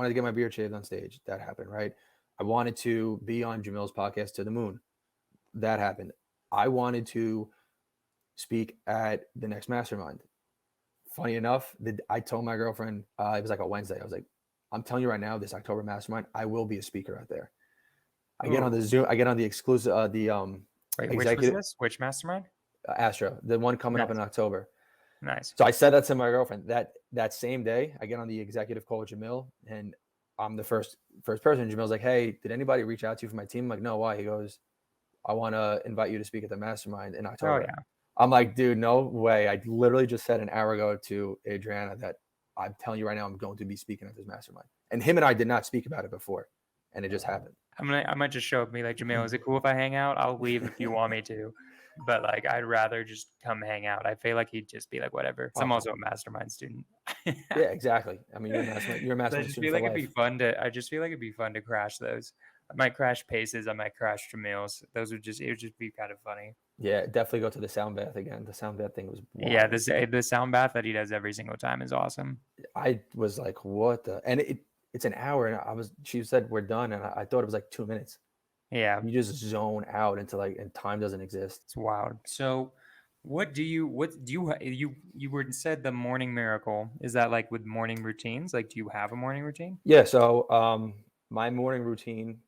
wanted to get my beard shaved on stage. That happened, right? I wanted to be on Jamil's podcast To the Moon. That happened. I wanted to speak at the next Mastermind. Funny enough, I told my girlfriend, it was like a Wednesday. I was like, I'm telling you right now, this October Mastermind, I will be a speaker out there. I get on the Zoom, I get on the exclusive, Wait, which was executive this? Which Mastermind? Astro, the one coming up in October. Nice. So I said that to my girlfriend. That same day, I get on the executive call with Jamil, and I'm the first person. Jamil's like, "Hey, did anybody reach out to you from my team?" I'm like, "No, why?" He goes, "I want to invite you to speak at the Mastermind in October." Oh yeah. I'm like, "Dude, no way!" I literally just said an hour ago to Adriana that I'm telling you right now, I'm going to be speaking at this Mastermind. And him and I did not speak about it before, and it just happened. I might just show up and be like, Jamil, is it cool if I hang out? I'll leave if you want me to. But like, I'd rather just come hang out. I feel like he'd just be like, whatever. I'm also a Mastermind student. Yeah, exactly. I mean, you're a Mastermind student for life. I just feel like it'd be fun to crash those. I might crash Paces. I might crash Jamil's. It would just be kind of funny. Yeah, definitely go to the sound bath again. The sound bath thing was wild. Yeah, the sound bath that he does every single time is awesome. I was like, what the? And it's an hour, and she said we're done, and I thought it was like 2 minutes. Yeah, you just zone out into and time doesn't exist. It's wild. So what do you said the morning miracle, is that like with morning routines? Like, do you have a morning routine? Yeah, so my morning routine,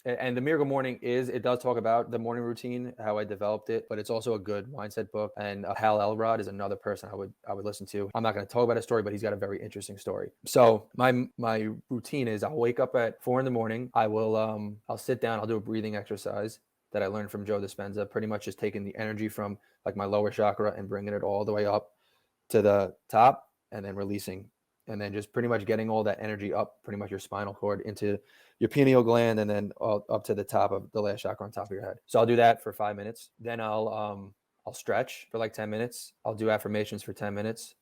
and the Miracle Morning it does talk about the morning routine, how I developed it, but it's also a good mindset book. And Hal Elrod is another person I would listen to. I'm not going to talk about his story, but he's got a very interesting story. So my routine is I'll wake up at 4 a.m. I will I'll sit down, I'll do a breathing exercise that I learned from Joe Dispenza, pretty much just taking the energy from like my lower chakra and bringing it all the way up to the top and then releasing. And then just pretty much getting all that energy up, pretty much your spinal cord into your pineal gland, and then up to the top of the last chakra on top of your head. So I'll do that for 5 minutes. Then I'll stretch for like 10 minutes. I'll do affirmations for 10 minutes.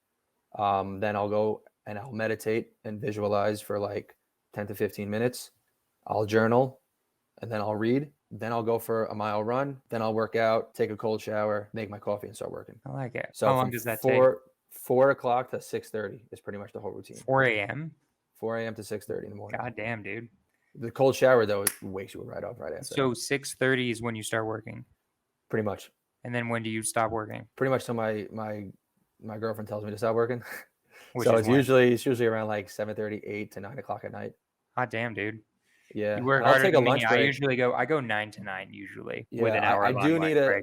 Then I'll go and I'll meditate and visualize for like 10 to 15 minutes. I'll journal, and then I'll read. Then I'll go for a mile run. Then I'll work out, take a cold shower, make my coffee, and start working. I like it. So how long does that take? 4 o'clock to 6:30 is pretty much the whole routine. 4 a.m. 4 a.m. to 6:30 in the morning. God damn, dude. The cold shower though, it wakes you right up right after. So 6:30 is when you start working. Pretty much. And then when do you stop working? Pretty much till my girlfriend tells me to stop working. So it's usually around like 7:30, 8 to 9 o'clock at night. God damn, dude. Yeah. You work harder than me. I go 9 to 9 usually with an hour. I do need to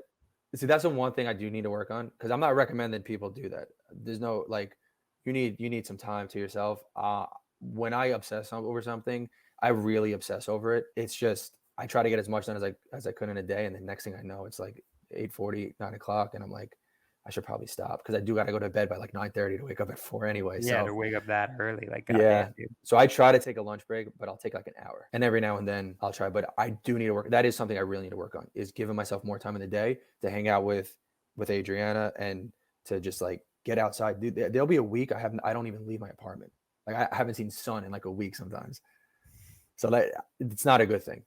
see. That's the one thing I do need to work on, because I'm not recommending people do that. There's no like, you need some time to yourself. When I obsess over something, I really obsess over it. It's just I try to get as much done as I could in a day, and the next thing I know, it's like 8:40, 9 o'clock, and I'm like, I should probably stop, because I do got to go to bed by like 9:30 to wake up at 4 anyway. Yeah, to wake up that early, like damn, dude. So I try to take a lunch break, but I'll take like an hour, and every now and then I'll try. But I do need to work. That is something I really need to work on, is giving myself more time in the day to hang out with Adriana and to just like get outside. Dude, there'll be a week I don't even leave my apartment. Like I haven't seen sun in like a week sometimes. So it's not a good thing.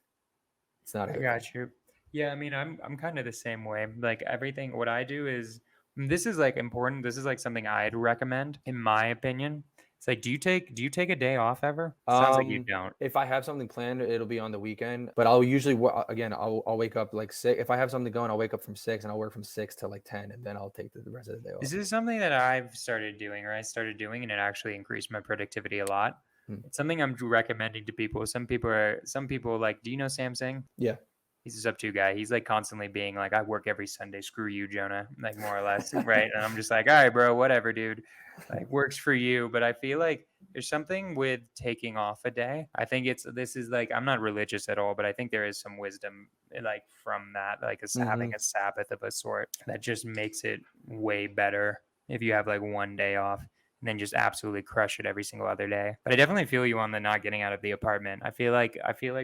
It's not a good thing. I got you. Yeah, I mean, I'm kind of the same way. Like everything, what I do is, this is like important. This is like something I'd recommend, in my opinion. It's like, do you take a day off ever? Sounds like you don't. If I have something planned, it'll be on the weekend. But I'll usually, again, I'll wake up like 6. If I have something going, I'll wake up from 6 and I'll work from 6 to like 10, and then I'll take the rest of the day off. This is something that I started doing, and it actually increased my productivity a lot. It's something I'm recommending to people. Some people like, do you know Sam Singh? Yeah. He's a sub-2 guy. He's like constantly being like, I work every Sunday. Screw you, Jonah. Like, more or less. Right. And I'm just like, all right, bro, whatever, dude. Like, works for you. But I feel like there's something with taking off a day. I think this is like, I'm not religious at all, but I think there is some wisdom like from that, like having a Sabbath of a sort that just makes it way better if you have like one day off, and then just absolutely crush it every single other day. But I definitely feel you on the not getting out of the apartment. I feel like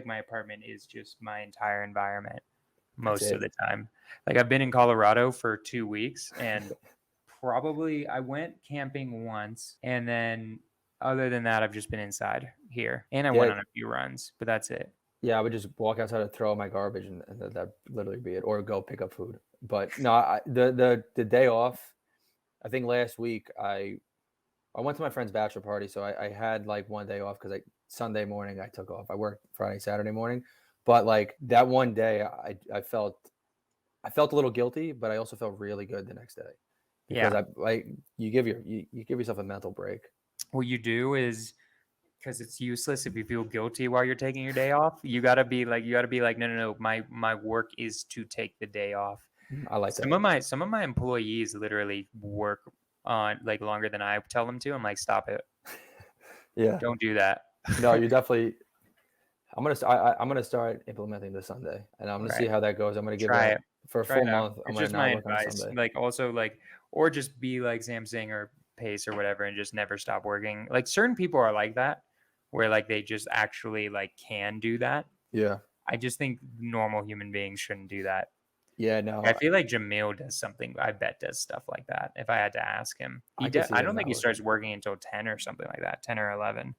my apartment is just my entire environment most of the time. Like, I've been in Colorado for 2 weeks, and probably I went camping once, and then other than that, I've just been inside here. And I went on a few runs, but that's it. Yeah, I would just walk outside and throw out my garbage, and that'd literally be it, or go pick up food. But no, the day off, I think last week I went to my friend's bachelor party, so I had like one day off because Sunday morning I took off. I worked Friday, Saturday morning, but like that one day I felt a little guilty, but I also felt really good the next day because Yeah. you give yourself a mental break. What you do is, because it's useless if you feel guilty while you're taking your day off. You gotta be like, no. My work is to take the day off. I like Some that. of my employees literally work on like longer than I tell them to. I'm like, stop it. Yeah. Don't do that. No, you definitely. I'm gonna start implementing this Sunday, and I'm gonna see Right. how that goes. I'm gonna give Try that it. for a Try full it out. month. I'm It's gonna just my not work on a advice. Sunday. Like also like, or just be like Samsung or Pace or whatever and just never stop working. Like certain people are like that, where like they just actually like can do that. Yeah. I just think normal human beings shouldn't do that. Yeah. I No, feel like Jamil does something. I bet does stuff like that. If I had to ask him, I could see I him don't think not he starts working. working until 10 or something like that, 10 or 11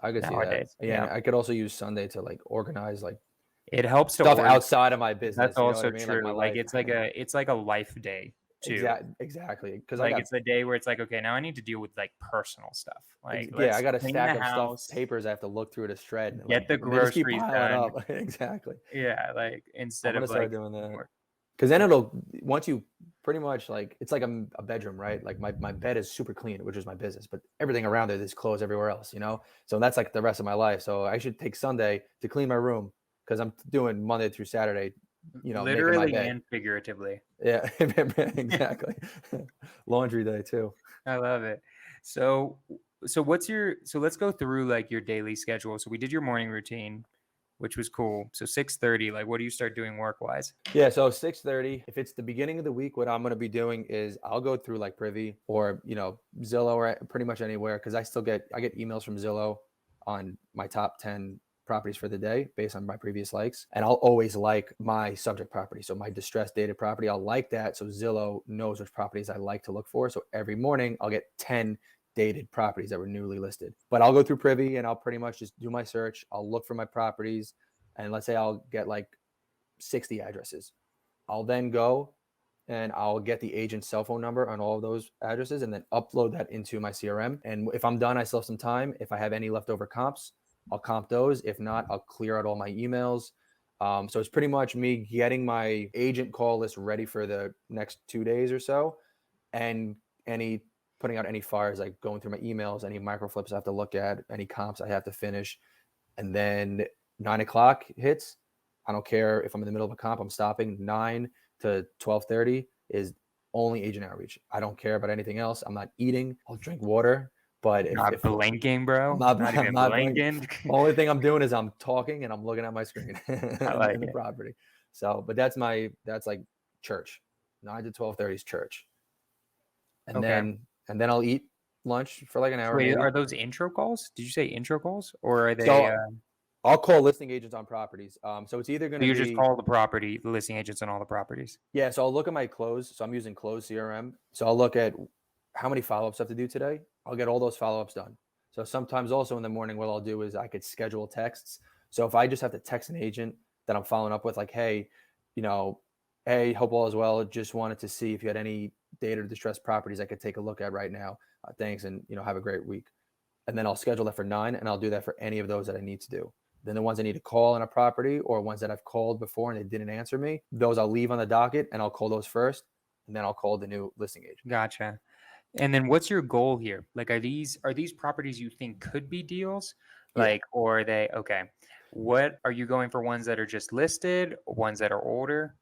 I could see that. nowadays. Yeah, Yeah, and I could also use Sunday to like organize like it helps to stuff order. outside of my That's business. You know what I also mean? Like my true. Like life. it's like a life day too. Exactly. Because I Like got it's the day where it's like, okay, now I need to deal with like personal stuff. Like yeah, I let's got a clean the stack of stuff, house, papers I have to look through to shred. And like get the and they just keep groceries piling done. up. Exactly. Yeah, like I'm instead gonna of start like doing that. more. Because then it'll once you pretty much like it's like a bedroom, right? Like my bed is super clean, which is my business, but everything around it is clothes everywhere else, you know? So that's like the rest of my life. So I should take Sunday to clean my room because I'm doing Monday through Saturday, making my Literally bed. and figuratively. Yeah, exactly. Laundry day too. I love it. So so let's go through like your daily schedule. So we did your morning routine, which was cool. So 6:30, like what do you start doing work wise? Yeah, so 6:30. If it's the beginning of the week, what I'm gonna be doing is I'll go through like Privy or Zillow or pretty much anywhere because I get emails from Zillow on my top 10 properties for the day based on my previous likes. And I'll always like my subject property. So my distressed dated property, I'll like that. So Zillow knows which properties I like to look for. So every morning I'll get 10 dated properties that were newly listed. But I'll go through Privy and I'll pretty much just do my search. I'll look for my properties. And let's say I'll get like 60 addresses. I'll then go and I'll get the agent's cell phone number on all of those addresses and then upload that into my CRM. And if I'm done, I still have some time. If I have any leftover comps, I'll comp those. If not, I'll clear out all my emails. So it's pretty much me getting my agent call list ready for the next 2 days or so, and any putting out any fires, like going through my emails, any micro flips I have to look at, any comps I have to finish, and then 9 o'clock hits. I don't care if I'm in the middle of a comp. I'm stopping 9 to 12:30 is only agent outreach. I don't care about anything else. I'm not eating. I'll drink water. But Not if blinking, bro. I'm Not even not blinking. blinking. Only thing I'm doing is I'm talking and I'm looking at my screen I in like the it. property. So, but that's like church. 9 to 12:30 is church, and Okay. then I'll eat lunch for like an hour Wait, maybe. are those intro calls? Did you say intro calls or are they So I'll call listing agents on properties. So it's either going so to you just be call the listing agents on all the properties? yeah. So I'll look at my close. So I'm using close CRM. So I'll look at how many follow-ups I have to do today. I'll get all those follow-ups done. So sometimes also in the morning, what I'll do is I could schedule texts. So if I just have to text an agent that I'm following up with, like, hey, you know, hey, hope all is well. Just wanted to see if you had any data or distressed properties I could take a look at right now. Thanks, and have a great week. And then I'll schedule that for 9, and I'll do that for any of those that I need to do. Then the ones I need to call on a property or ones that I've called before and they didn't answer me, those I'll leave on the docket and I'll call those first, and then I'll call the new listing agent. Gotcha. And then what's your goal here? Like, are these properties you think could be deals? Yeah. Like, or are they okay? What are you going for? Ones that are just listed, ones that are older?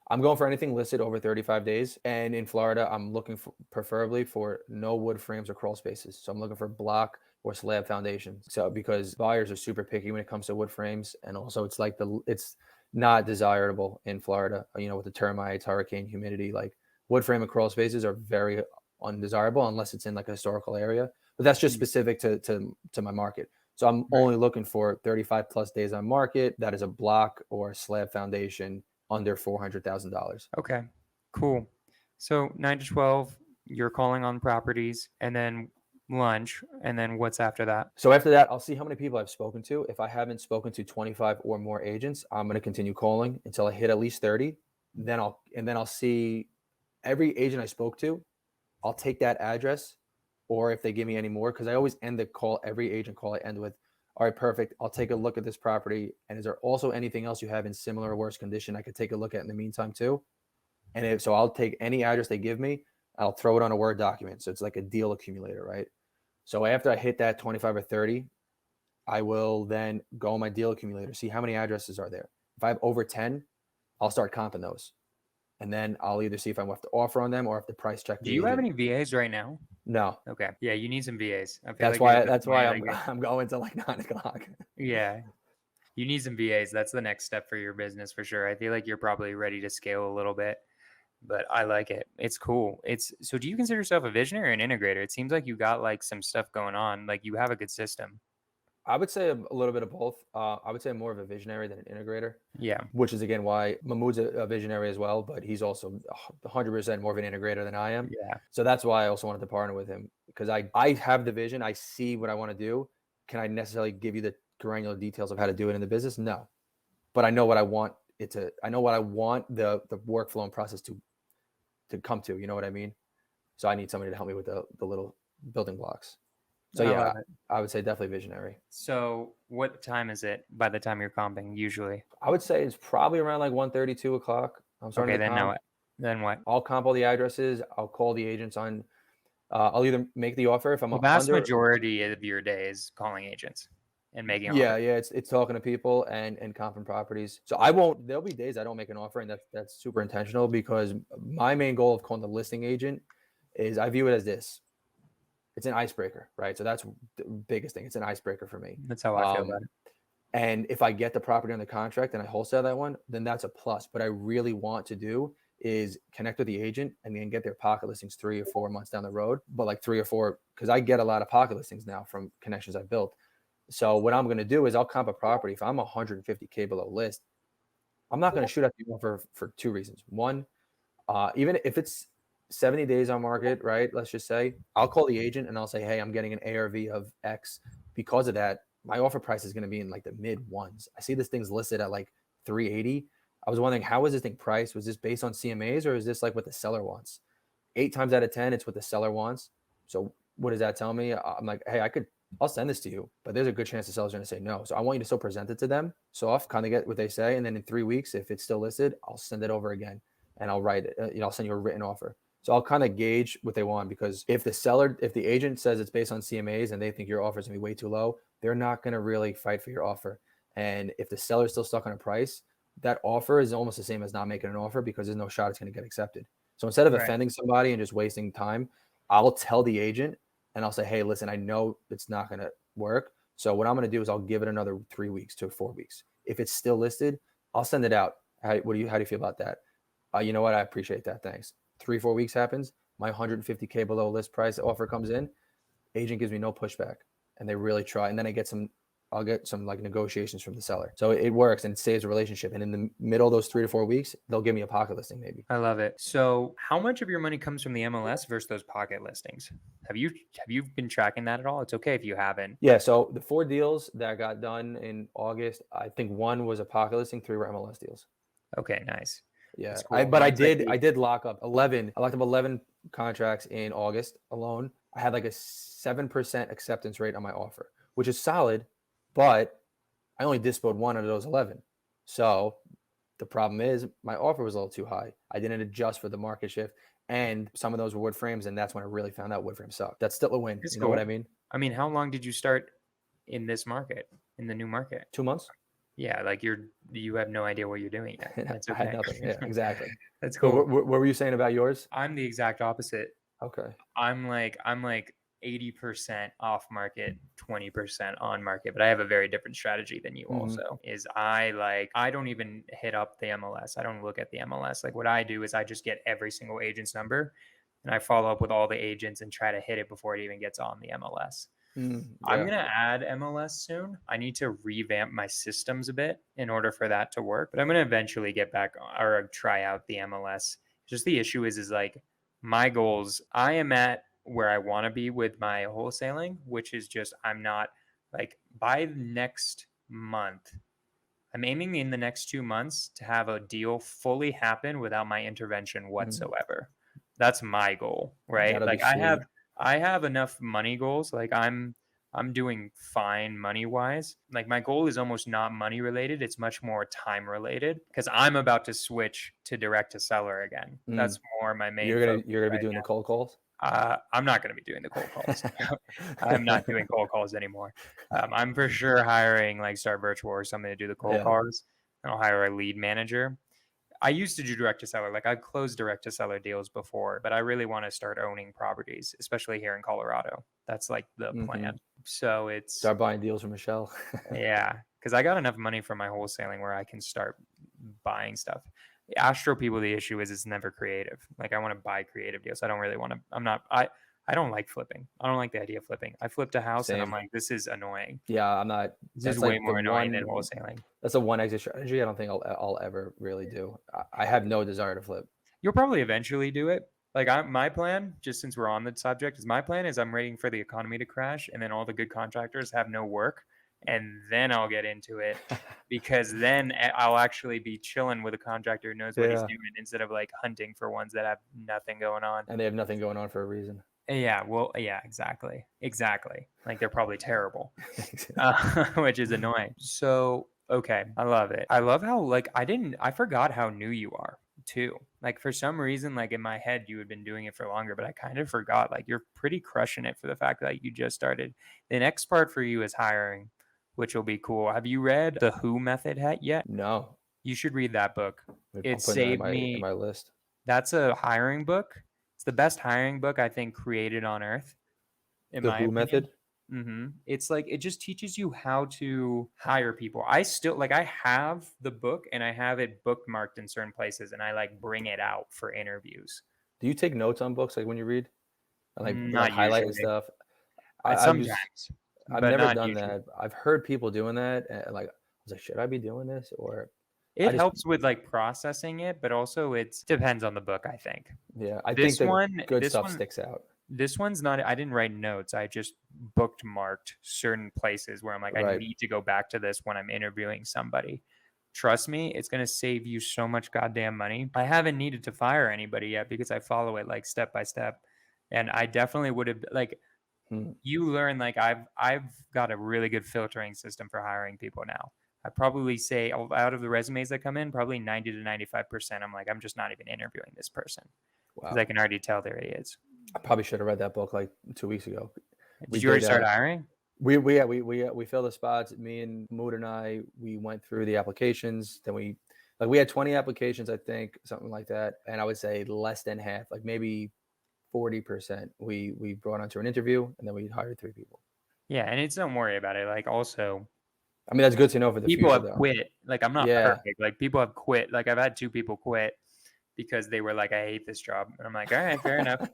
I'm going for anything listed over 35 days. And in Florida, I'm looking for preferably for no wood frames or crawl spaces. So I'm looking for block or slab foundations. So because buyers are super picky when it comes to wood frames. And also it's not desirable in Florida, with the termites, hurricane, humidity. Like wood frame and crawl spaces are very undesirable unless it's in like a historical area. But that's just Mm. specific to my market. So I'm Right. only looking for 35 plus days on market. That is a block or slab foundation under $400,000. Okay. Cool. So 9 to 12, you're calling on properties, and then lunch, and then what's after that? So after that, I'll see how many people I've spoken to. If I haven't spoken to 25 or more agents, I'm going to continue calling until I hit at least 30. Then I'll see every agent I spoke to. I'll take that address, or if they give me any more, because I always end the call, every agent call I end with, all right, perfect. I'll take a look at this property. And is there also anything else you have in similar or worse condition I could take a look at in the meantime too? And so I'll take any address they give me, I'll throw it on a Word document. So it's like a deal accumulator, right? So after I hit that 25 or 30, I will then go on my deal accumulator, see how many addresses are there. If I have over 10, I'll start comping those. And then I'll either see if I have to offer on them or if the price check Do the you have agent. any VAs right now? No. Okay. Yeah, you need some VAs. I feel That's like you're why at the that's why point, I'm going to like 9 o'clock. yeah. You need some VAs. That's the next step for your business for sure. I feel like you're probably ready to scale a little bit, but I like it. It's cool. So do you consider yourself a visionary or an integrator? It seems like you got like some stuff going on. Like you have a good system. I would say a little bit of both. I would say I'm more of a visionary than an integrator, Yeah. which is again why Mahmoud's a visionary as well, but he's also 100% more of an integrator than I am. Yeah. So that's why I also wanted to partner with him, because I have the vision. I see what I want to do. Can I necessarily give you the granular details of how to do it in the business? No, but I know what I want I know what I want the workflow and process to come to. You know what I mean? So I need somebody to help me with the little building blocks. So I yeah, love it. I would say definitely visionary. So what time is it by the time you're comping usually? I would say it's probably around like 1:30, 2 o'clock. I'm starting Okay, to then now comp. what? Then what? I'll comp all the addresses. I'll call the agents on. I'll either make the offer if I'm The vast under. majority of your day is calling agents and making Yeah, offers. yeah. It's talking to people and comping properties. So I won't. There'll be days I don't make an offer, and that's super intentional, because my main goal of calling the listing agent is I view it as this. It's an icebreaker, right? So that's the biggest thing. It's an icebreaker for me. That's how I feel about it. And if I get the property on the contract and I wholesale that one, then that's a plus. But I really want to do is connect with the agent and then get their pocket listings 3 or 4 months down the road. But like 3 or 4, because I get a lot of pocket listings now from connections I've built. So what I'm going to do is I'll comp a property. If I'm 150K below list, I'm not going to shoot at the offer for 2 reasons. One, even if it's 70 days on market, right? Let's just say I'll call the agent and I'll say, hey, I'm getting an ARV of X. Because of that, my offer price is going to be in like the mid ones. I see this thing's listed at like 380. I was wondering, how is this thing priced? Was this based on CMAs or is this like what the seller wants? 8 times out of 10, it's what the seller wants. So what does that tell me? I'm like, hey, I'll send this to you, but there's a good chance the seller's going to say no. So I want you to still present it to them soft, kind of get what they say. And then in 3 weeks, if it's still listed, I'll send it over again and I'll write it. I'll send you a written offer. So I'll kind of gauge what they want, because if the agent says it's based on CMAs and they think your offer is going to be way too low, they're not going to really fight for your offer. And if the seller's still stuck on a price, that offer is almost the same as not making an offer, because there's no shot it's going to get accepted. So instead of offending somebody and just wasting time, I'll tell the agent and I'll say, hey, listen, I know it's not going to work. So what I'm going to do is I'll give it another 3 weeks to 4 weeks. If it's still listed, I'll send it out. How do you feel about that? You know what? I appreciate that. Thanks. 3-4 weeks happens. My 150K below list price offer comes in. Agent gives me no pushback, and they really try. And then I'll get some like negotiations from the seller. So it works and it saves a relationship. And in the middle of those 3 to 4 weeks, they'll give me a pocket listing maybe. I love it. So how much of your money comes from the MLS versus those pocket listings? Have you been tracking that at all? It's okay if you haven't. Yeah. So the 4 deals that got done in August, I think 1 was a pocket listing, 3 were MLS deals. Okay, nice. Yeah. Cool. I did lock up 11. I locked up 11 contracts in August alone. I had like a 7% acceptance rate on my offer, which is solid, but I only disposed 1 out of those 11. So the problem is my offer was a little too high. I didn't adjust for the market shift, and some of those were wood frames, and that's when I really found out wood frames suck. That's still a win. It's You know what I cool. mean? I mean, how long did you start in this market, in the new market? 2 months. Yeah, like you have no idea what you're doing yet. That's I okay. had nothing. Yeah, exactly. That's So cool. what were you saying about yours? I'm the exact opposite. Okay. I'm like 80% off market, 20% on market, but I have a very different strategy than you also. Is I don't even hit up the MLS. I don't look at the MLS. Like what I do is I just get every single agent's number and I follow up with all the agents and try to hit it before it even gets on the MLS. I'm going to add MLS soon. I need to revamp my systems a bit in order for that to work, but I'm going to eventually get back or try out the MLS. Just the issue is like my goals, I am at where I want to be with my wholesaling, which is just, I'm not like by next month, I'm aiming in the next 2 months to have a deal fully happen without my intervention whatsoever. That's my goal, right? That'll Like be sweet. I have enough money goals. Like I'm I'm doing fine money wise. Like my goal is almost not money related. It's much more time related because I'm about to switch to direct to seller again. That's more my main focus You're gonna be right doing the cold calls. I'm not going to be doing the cold calls. I'm not doing cold calls anymore. I'm for sure hiring like Start Virtual or something to do the cold Yeah. calls. And I'll hire a lead manager. I used to do direct to seller. Like I've closed direct to seller deals before, but I really want to start owning properties, especially here in Colorado. That's like the plan. So it's Start buying deals from Michelle. yeah, because I got enough money from my wholesaling where I can start buying stuff. Astro people, the issue is it's never creative. Like I want to buy creative deals. I don't really want to. I don't like flipping. I don't like the idea of flipping. I flipped a house and I'm Same. like, this is annoying. Yeah, I'm not. This is way more annoying than wholesaling. That's a one exit strategy. I don't think I'll ever really do. I have no desire to flip. You'll probably eventually do it. Like my plan, just since we're on the subject, is my plan is I'm waiting for the economy to crash and then all the good contractors have no work, and then I'll get into it because then I'll actually be chilling with a contractor who knows what he's doing instead of like hunting for ones that have nothing going on. And they have nothing going on for a reason. Yeah, well, yeah, exactly. Like they're probably terrible, which is annoying. So, okay, I love it. I love how like I forgot how new you are too. Like for some reason, like in my head, you had been doing it for longer, but I kind of forgot. Like you're pretty crushing it for the fact that you just started. The next part for you is hiring, which will be cool. Have you read The Who Method yet? No. You should read that book. It saved me in my list. That's a hiring book. It's the best hiring book I think created on earth. The Who Method. It's like it just teaches you how to hire people. I have the book and I have it bookmarked in certain places, and I like bring it out for interviews. Do you take notes on books like when you read? Like Not highlighting usually. stuff. Sometimes. I've never done that. I've heard people doing that, and like I was like, should I be doing this? Or it helps with like processing it, but also it depends on the book, I think. Yeah, I think the good stuff sticks out. This one's not, I didn't write notes. I just bookmarked certain places where I'm like, I need to go back to this when I'm interviewing somebody. Trust me, it's going to save you so much goddamn money. I haven't needed to fire anybody yet because I follow it like step by step. And I definitely would have like, you learn, like I've got a really good filtering system for hiring people now. I probably say out of the resumes that come in, probably 90 to 95%. I'm like, I'm just not even interviewing this person. Because I can already tell they're idiots. I probably should have read that book like 2 weeks ago. Did you already start hiring? We filled the spots. Me and Mood and I, we went through the applications. Then we had 20 applications, I think, something like that. And I would say less than half, like maybe 40%, we brought onto an interview, and then we hired 3 people. Yeah, and don't worry about it. Like also, I mean, that's good to know for the people future. Have quit. Like I'm not perfect. Like people have quit. Like I've had 2 people quit because they were like, I hate this job. And I'm like, all right, fair enough.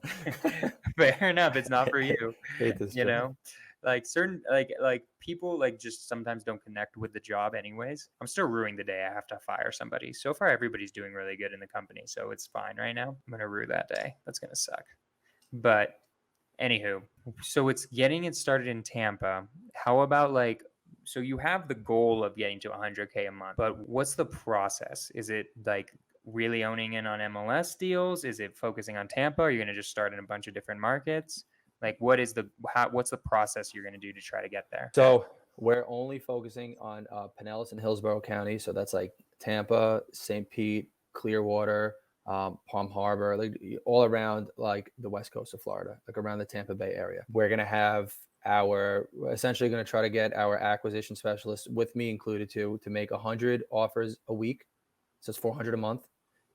Fair enough. It's not for you. Hate this you know, like certain, like people like just sometimes don't connect with the job anyways. I'm still ruining the day I have to fire somebody. So far, everybody's doing really good in the company. So it's fine right now. I'm going to rue that day. That's going to suck. But anywho, so it's getting it started in Tampa. How about like, so you have the goal of getting to 100K a month, but what's the process? Is it like really owning in on MLS deals? Is it focusing on Tampa? Are you going to just start in a bunch of different markets? Like what's the process you're going to do to try to get there? So we're only focusing on Pinellas and Hillsborough County. So that's like Tampa, St. Pete, Clearwater, Palm Harbor, like all around like the west coast of Florida, like around the Tampa Bay area. We're going to have we're essentially going to try to get our acquisition specialists, with me included too, to make 100 offers a week. So it's 400 a month.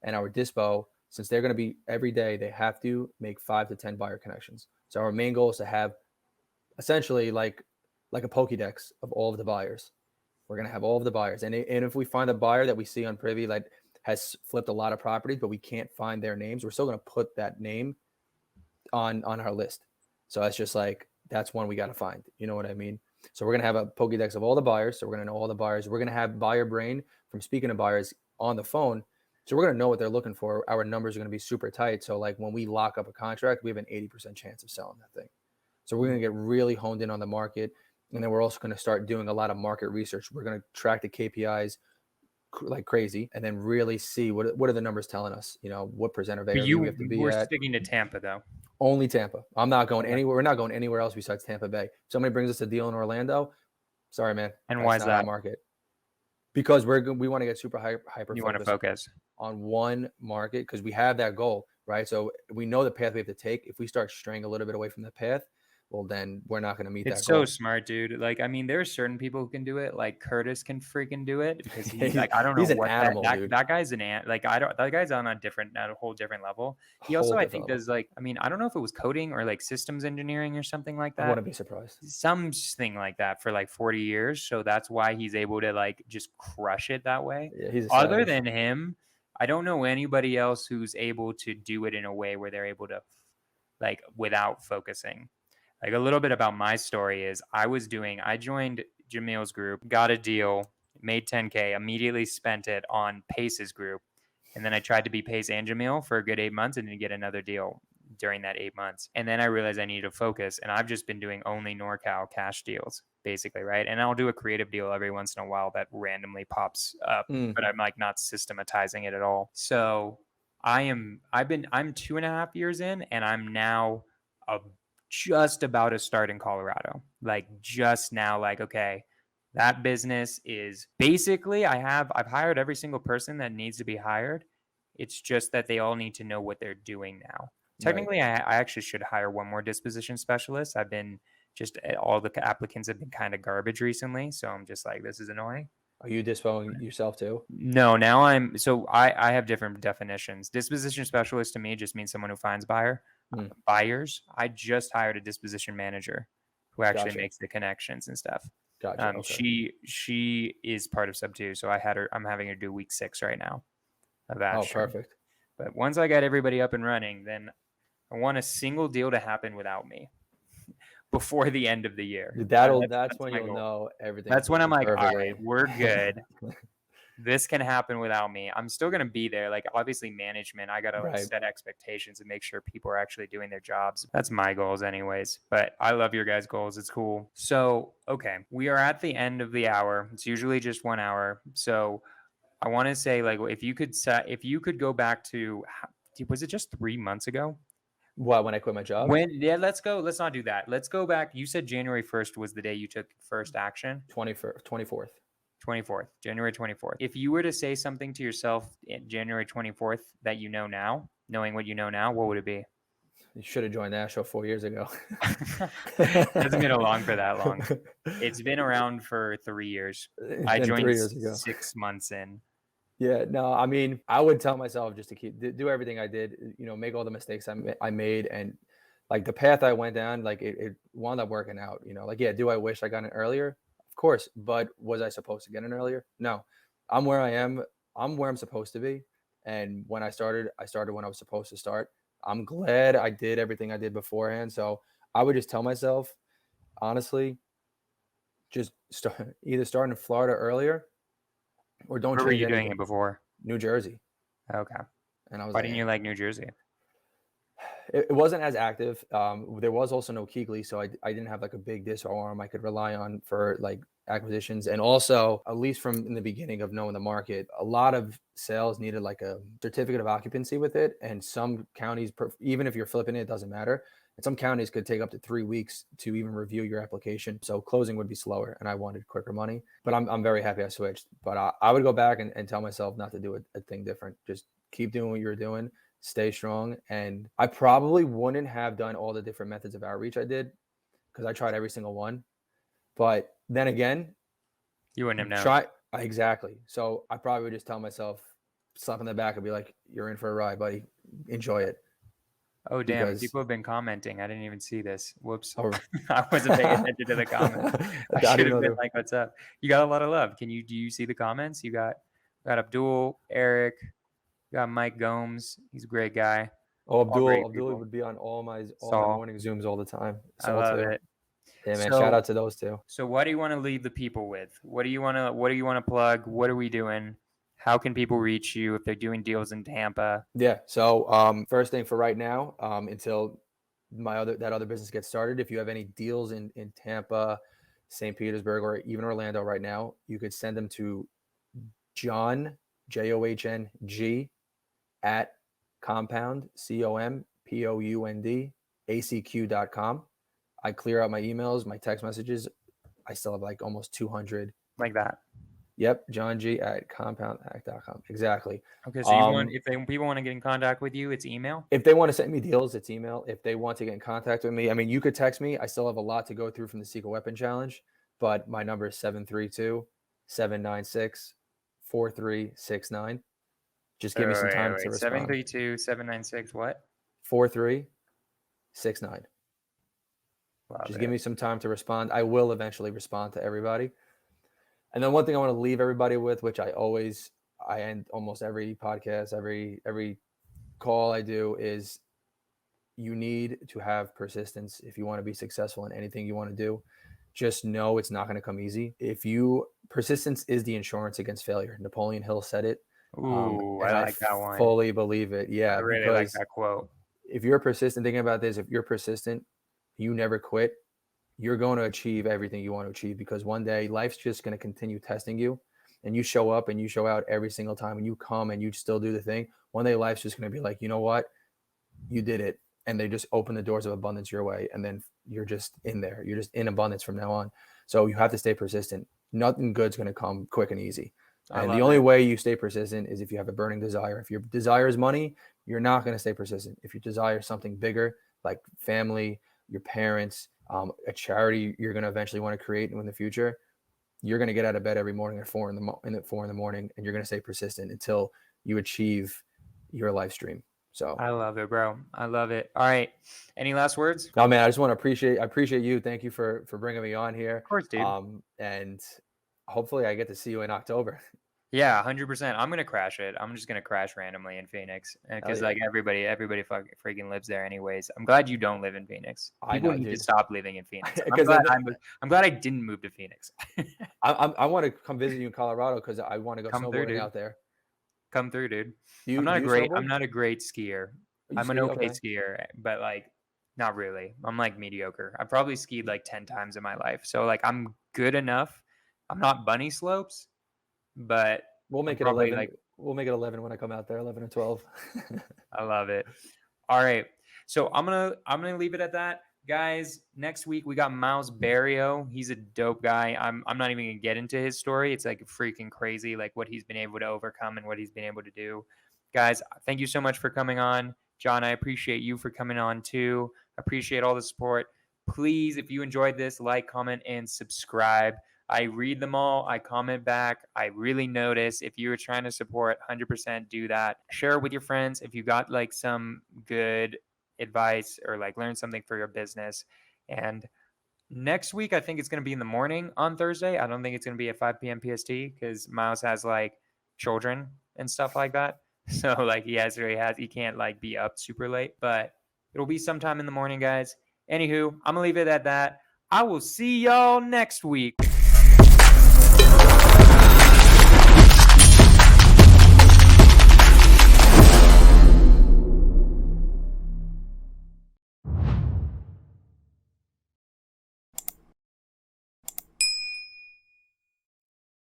And our dispo, since they're going to be every day, they have to make 5 to 10 buyer connections. So our main goal is to have essentially like a Pokédex of all of the buyers. We're going to have all of the buyers. And if we find a buyer that we see on Privy that has flipped a lot of properties, but we can't find their names, we're still going to put that name on our list. So that's just like, that's one we got to find. You know what I mean? So we're going to have a Pokédex of all the buyers. So we're going to know all the buyers. We're going to have buyer brain from speaking to buyers on the phone. So we're going to know what they're looking for. Our numbers are going to be super tight. So like when we lock up a contract, we have an 80% chance of selling that thing. So we're going to get really honed in on the market. And then we're also going to start doing a lot of market research. We're going to track the KPIs like crazy and then really see what are the numbers telling us, you know, what percent of area we have to be at. We're sticking to Tampa though. Only Tampa. I'm not going Okay. anywhere. We're not going anywhere else besides Tampa Bay. If somebody brings us a deal in Orlando, sorry, man. And why That's is not our that? market. Because we want to get super hyper You want to focused focus. on one market because we have that goal, right? So we know the path we have to take. If we start straying a little bit away from the path, well, then we're not going to meet It's that so goal. smart, dude. Like, I mean, there are certain people who can do it. Like Curtis can freaking do it because he's he's, like, I don't know he's an what animal, dude. that guy's an ant. Like, I don't. That guy's on a whole different level. He Whole also, I different think, level. does like, I mean, I don't know if it was coding or like systems engineering or something like I that. wouldn't be surprised. Something like that for like 40 years. So that's why he's able to like just crush it that way. Yeah, he's a Other savage. than him, I don't know anybody else who's able to do it in a way where they're able to like without focusing. Like a little bit about my story is I joined Jamil's group, got a deal, made 10K, immediately spent it on Pace's group. And then I tried to be Pace and Jamil for a good 8 months and didn't get another deal during that 8 months. And then I realized I needed to focus. And I've just been doing only NorCal cash deals, basically, right? And I'll do a creative deal every once in a while that randomly pops up, but I'm like not systematizing it at all. So I'm 2.5 years in, and I'm now just about to start in Colorado. Like just now, like, okay, that business is basically I've hired every single person that needs to be hired. It's just that they all need to know what they're doing now. Right. Technically, I actually should hire one more disposition specialist. I've been just all the applicants have been kind of garbage recently. So I'm just like, this is annoying. Are you dispoing yourself too? No, now I have different definitions. Disposition specialist to me just means someone who finds buyers. I just hired a disposition manager who actually Gotcha. makes the connections and stuff. Gotcha. Okay. She is part of sub 2, so I'm having her do week 6 right now of that. Oh, perfect. But once I got everybody up and running, then I want a single deal to happen without me before the end of the year. That's when you'll goal. know everything. That's when I'm like, perfectly. all right, we're good. This can happen without me. I'm still going to be there. Like, obviously, management, I got to Right. set expectations and make sure people are actually doing their jobs. That's my goals, anyways. But I love your guys' goals. It's cool. So, okay, we are at the end of the hour. It's usually just 1 hour. So, I want to say, like, if you could go back to, was it just 3 months ago? What, when I quit my job? Let's go. Let's not do that. Let's go back. You said January 1st was the day you took first action. 24th. 24th, January 24th. If you were to say something to yourself in January 24th that you know now, knowing what you know now, what would it be? You should have joined Nashville 4 years ago. Hasn't been along for that long. It's been around for 3 years. I joined 3 years ago. 6 months in. Yeah, no, I mean, I would tell myself just to do everything I did, make all the mistakes I made, and like the path I went down, like it wound up working out, like, yeah, do I wish I got in earlier? Of course, but was I supposed to get in earlier? No, I'm where I am. I'm where I'm supposed to be. And when I started when I was supposed to start. I'm glad I did everything I did beforehand. So I would just tell myself, honestly, just either start in Florida earlier or don't Where were change you doing anything. it before? New Jersey. Okay. And I was Why like, didn't you like New Jersey? it wasn't as active. There was also no Keegley, so I didn't have like a big disc arm I could rely on for like acquisitions. And also, at least from in the beginning of knowing the market, a lot of sales needed like a certificate of occupancy with it. And some counties, even if you're flipping it, it doesn't matter. And some counties could take up to 3 weeks to even review your application. So closing would be slower, and I wanted quicker money. But I'm very happy I switched. But I would go back and tell myself not to do a thing different. Just keep doing what you're doing. Stay strong. And I probably wouldn't have done all the different methods of outreach I did because I tried every single one. But then again, You wouldn't have known. Exactly. So I probably would just tell myself, slap in the back and be like, you're in for a ride, buddy. Enjoy it. Oh, damn. People have been commenting. I didn't even see this. Whoops. Oh. I wasn't paying attention to the comments. I should have been like, what's up? You got a lot of love. Do you see the comments? You got Abdul, Eric, you got Mike Gomes. He's a great guy. Oh, Abdul would be on all my morning Zooms all the time. I love it. Yeah, man. Shout out to those two. So what do you want to leave the people with? What do you want to plug? What are we doing? How can people reach you if they're doing deals in Tampa? Yeah. So first thing for right now, until that other business gets started, if you have any deals in Tampa, St. Petersburg, or even Orlando right now, you could send them to John, JOHNG, at compound, COMPOUND, acq.com. I clear out my emails, my text messages. I still have like almost 200. Like that. Yep, John G at compoundact.com. Exactly. Okay, so if people want to get in contact with you, it's email? If they want to send me deals, it's email. If they want to get in contact with me, I mean, you could text me. I still have a lot to go through from the Secret Weapon Challenge, but my number is 732-796-4369. Just give me some time to respond. 732-796 what? 4369. Love Just it. give me some time to respond. I will eventually respond to everybody. And then one thing I want to leave everybody with, which I end almost every podcast, every call I do, is you need to have persistence if you want to be successful in anything you want to do. Just know it's not going to come easy. Persistence is the insurance against failure. Napoleon Hill said it. Ooh, I like that one. Fully believe it. Yeah, I really like that quote. If you're persistent, thinking about this, if you're persistent, you never quit, you're going to achieve everything you want to achieve, because one day life's just going to continue testing you, and you show up and you show out every single time, and you come and you still do the thing. One day life's just going to be like, you know what? You did it. And they just open the doors of abundance your way. And then you're just in there. You're just in abundance from now on. So you have to stay persistent. Nothing good's going to come quick and easy. And the only way you stay persistent is if you have a burning desire. If your desire is money, you're not going to stay persistent. If you desire something bigger, like family, your parents, a charity you're going to eventually want to create in the future, you're going to get out of bed every morning at 4 in the morning, and you're going to stay persistent until you achieve your life stream. So I love it, bro. I love it. All right. Any last words? No, man, I just want to appreciate you. Thank you for bringing me on here. Of course, dude. And hopefully I get to see you in October. Yeah, 100%. I'm gonna crash it. I'm just gonna crash randomly in Phoenix because like everybody freaking lives there anyways. I'm glad you don't live in Phoenix. People need to stop living in Phoenix. I'm glad I didn't move to Phoenix. I want to come visit you in Colorado because I want to go snowboarding out there. Come through, dude. I'm not a great skier. I'm an okay skier, but like not really. I'm like mediocre. I've probably skied like 10 times in my life. So like I'm good enough. I'm not bunny slopes. But we'll make it 11. We'll make it 11 when I come out there, 11 or 12. I love it. All right. So I'm gonna leave it at that. Guys, next week we got Miles Barrio. He's a dope guy. I'm not even gonna get into his story. It's like freaking crazy, like what he's been able to overcome and what he's been able to do. Guys, thank you so much for coming on. John, I appreciate you for coming on too. Appreciate all the support. Please, if you enjoyed this, like, comment, and subscribe. I read them all. I comment back. I really notice. If you were trying to support, 100% do that. Share it with your friends if you got like some good advice or like learn something for your business. And next week, I think it's going to be in the morning on Thursday. I don't think it's going to be at 5 p.m. PST because Miles has like children and stuff like that. So like he can't like be up super late, but it'll be sometime in the morning, guys. Anywho, I'm going to leave it at that. I will see y'all next week.